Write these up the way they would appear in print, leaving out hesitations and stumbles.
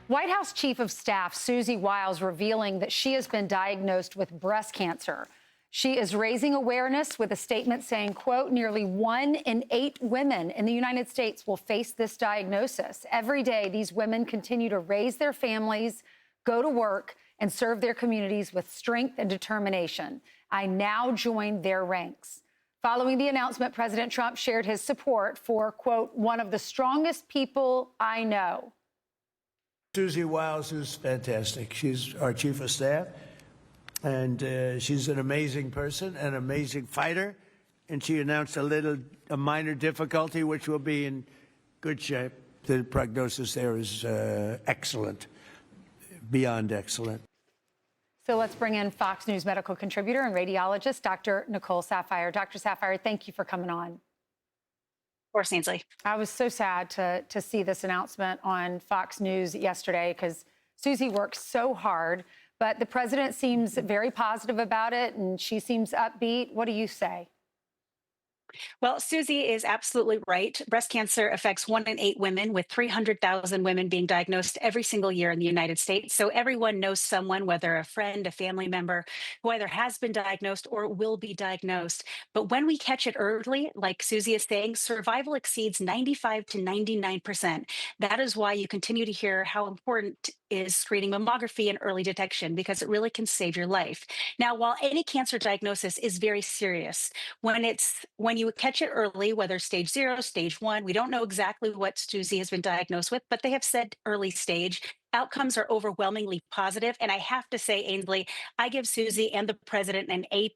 White House Chief of Staff Susie Wiles revealing that she has been diagnosed with breast cancer. She is raising awareness with a statement saying, quote, nearly 1 in 8 women in the United States will face this diagnosis. Every day, these women continue to raise their families, go to work, and serve their communities with strength and determination. I now join their ranks. Following the announcement, President Trump shared his support for, quote, one of the strongest people I know. Susie Wiles is fantastic. She's our chief of staff, and she's an amazing person, an amazing fighter. And she announced a minor difficulty, which will be in good shape. The prognosis there is excellent, beyond excellent. So let's bring in Fox News medical contributor and radiologist, Dr. Nicole Saphier. Dr. Saphier, thank you for coming on. Of course, Ainsley. I was so sad to see this announcement on Fox News yesterday because Susie works so hard, but the president seems very positive about it and she seems upbeat. What do you say? Well, Susie is absolutely right. Breast cancer affects 1 in 8 women, with 300,000 women being diagnosed every single year in the United States. So everyone knows someone, whether a friend, a family member, who either has been diagnosed or will be diagnosed. But when we catch it early, like Susie is saying, survival exceeds 95 to 99%. That is why you continue to hear how important is screening mammography and early detection, because it really can save your life. Now, while any cancer diagnosis is very serious, when you catch it early, whether stage 0, stage 1, we don't know exactly what Susie has been diagnosed with, but they have said early stage. Outcomes are overwhelmingly positive. And I have to say, Ainsley, I give Susie and the president an A+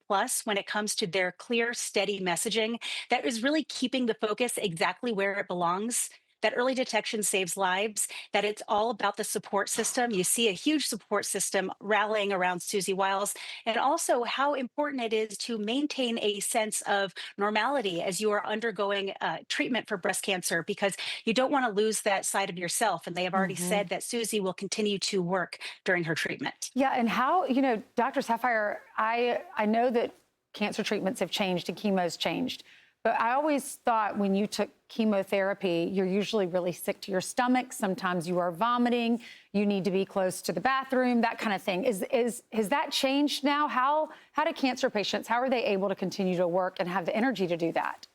when it comes to their clear, steady messaging that is really keeping the focus exactly where it belongs. That early detection saves lives, that it's all about the support system. You see a huge support system rallying around Susie Wiles, and also how important it is to maintain a sense of normality as you are undergoing treatment for breast cancer, because you don't want to lose that side of yourself. And they have already said that Susie will continue to work during her treatment. Yeah, and how, Dr. Saphier, I know that cancer treatments have changed and chemo's changed. But I always thought when you took chemotherapy, you're usually really sick to your stomach. Sometimes you are vomiting. You need to be close to the bathroom, that kind of thing. Has that changed now? How do cancer patients, how are they able to continue to work and have the energy to do that?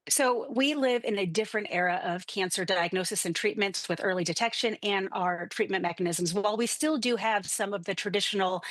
So we live in a different era of cancer diagnosis and treatments with early detection and our treatment mechanisms. While we still do have some of the traditional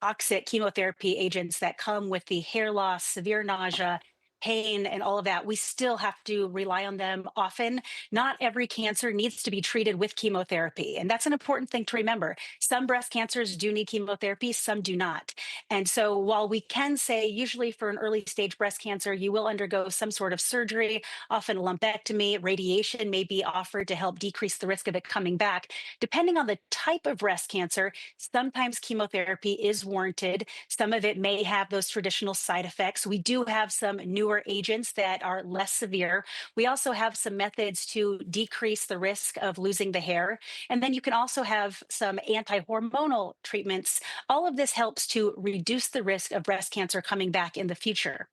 toxic chemotherapy agents that come with the hair loss, severe nausea, pain, and all of that, we still have to rely on them often. Not every cancer needs to be treated with chemotherapy. And that's an important thing to remember. Some breast cancers do need chemotherapy, some do not. And so while we can say usually for an early stage breast cancer, you will undergo some sort of surgery, often lumpectomy, radiation may be offered to help decrease the risk of it coming back. Depending on the type of breast cancer, sometimes chemotherapy is warranted. Some of it may have those traditional side effects. We do have some newer agents that are less severe. We also have some methods to decrease the risk of losing the hair. And then you can also have some anti-hormonal treatments. All of this helps to reduce the risk of breast cancer coming back in the future.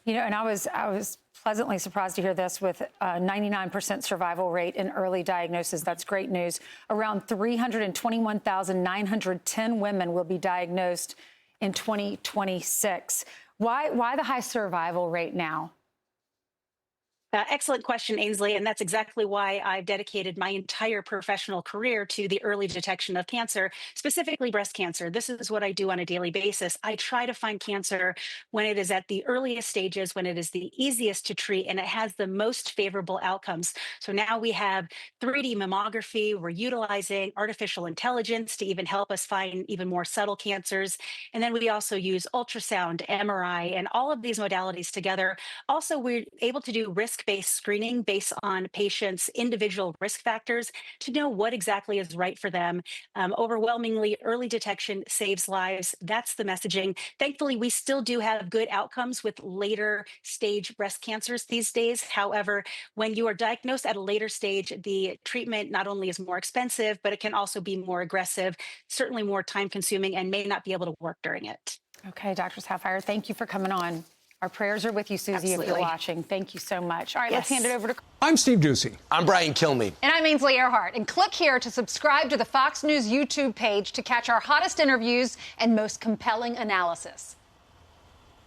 And I was pleasantly surprised to hear this with a 99% survival rate in early diagnosis. That's great news. Around 321,910 women will be diagnosed in 2026. Why the high survival rate now? Excellent question, Ainsley. And that's exactly why I've dedicated my entire professional career to the early detection of cancer, specifically breast cancer. This is what I do on a daily basis. I try to find cancer when it is at the earliest stages, when it is the easiest to treat, and it has the most favorable outcomes. So now we have 3D mammography. We're utilizing artificial intelligence to even help us find even more subtle cancers. And then we also use ultrasound, MRI, and all of these modalities together. Also, we're able to do risk-based screening based on patients' individual risk factors to know what exactly is right for them. Overwhelmingly, early detection saves lives. That's the messaging. Thankfully, we still do have good outcomes with later stage breast cancers these days. However, when you are diagnosed at a later stage, the treatment not only is more expensive, but it can also be more aggressive, certainly more time consuming, and may not be able to work during it. Okay, Dr. Saphier, thank you for coming on. Our prayers are with you, Susie, if you're watching. Thank you so much. All right, let's hand it over to... I'm Steve Doocy. I'm Brian Kilmeade. And I'm Ainsley Earhardt. And click here to subscribe to the Fox News YouTube page to catch our hottest interviews and most compelling analysis.